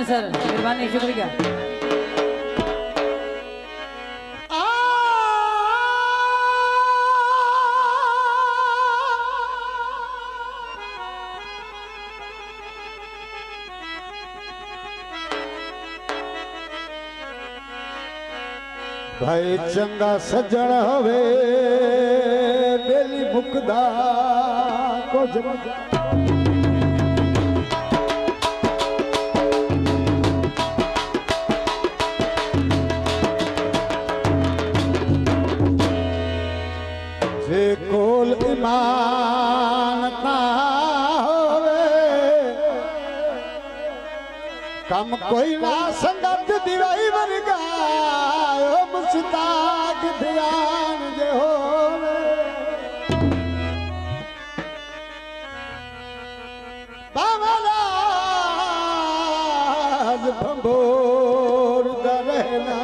Khan sir, मेहरबानी, शुक्रिया। भाई चंगा सजन हवे बेली मुकदा को जमा जे कोल ईमान ना होवे कम कोई ना संगत दिवाई वर्गा मुस्ताक ध्यान जे होवे बाबराज भंबोर रहना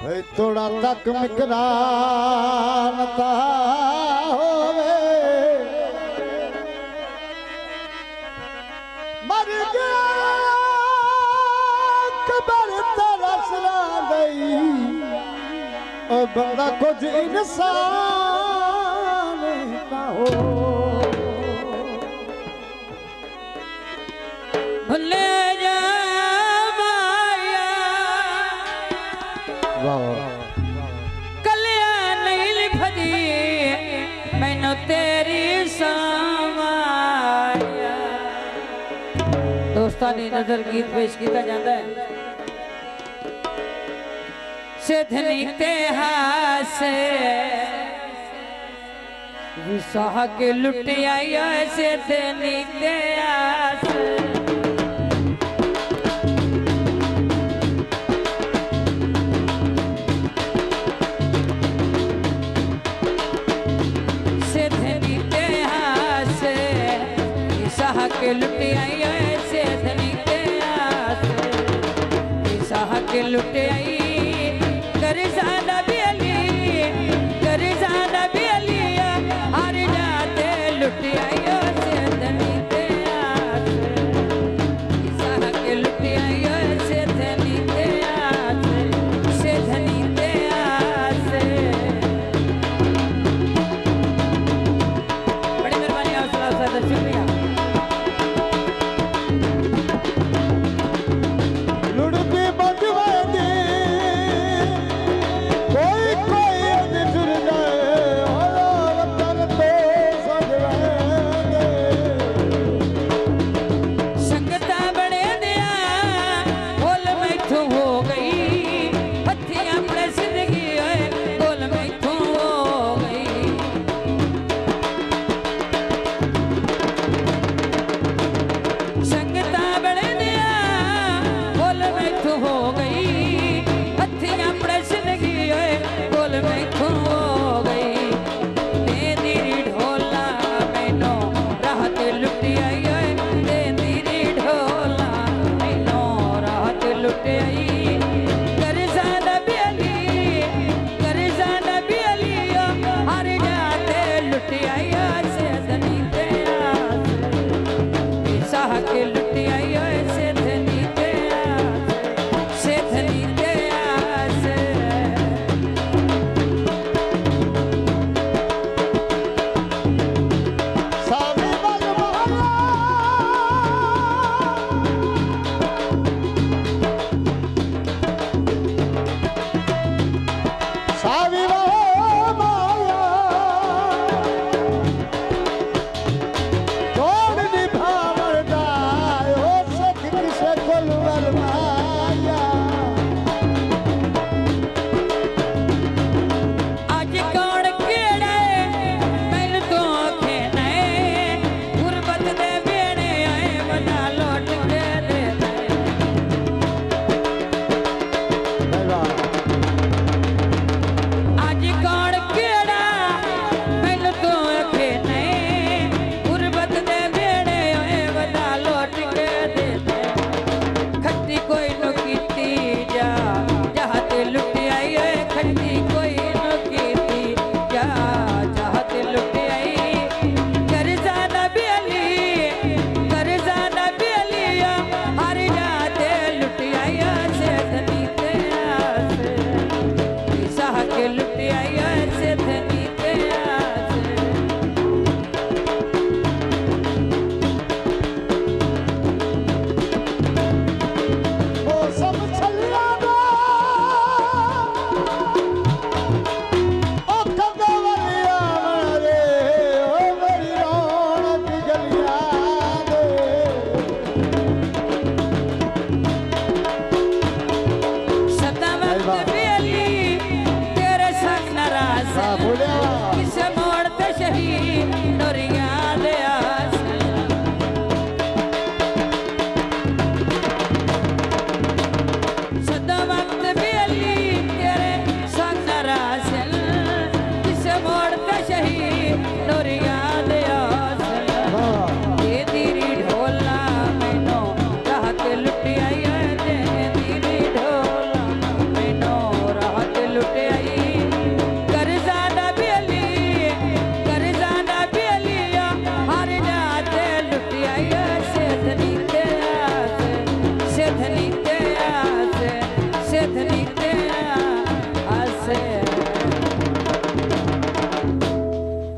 भाई थोड़ा तक मिकरानता होवे मर गया बंदा कुछ इंसान ना हो भले जा माया कल्याण नहीं लिखदी मैनू तेरी समाया। दोस्तानी नजर गीत पेश किया जाता है। सिद्धनी ते हासे विसाह के लुटिया सिद्धनी ते हासे सिद्धनी ते हासे विसाह के लुटिया सिद्धनी ते हासे विसाह के लुटिया करजाना भी अली हर जाते लुटिया।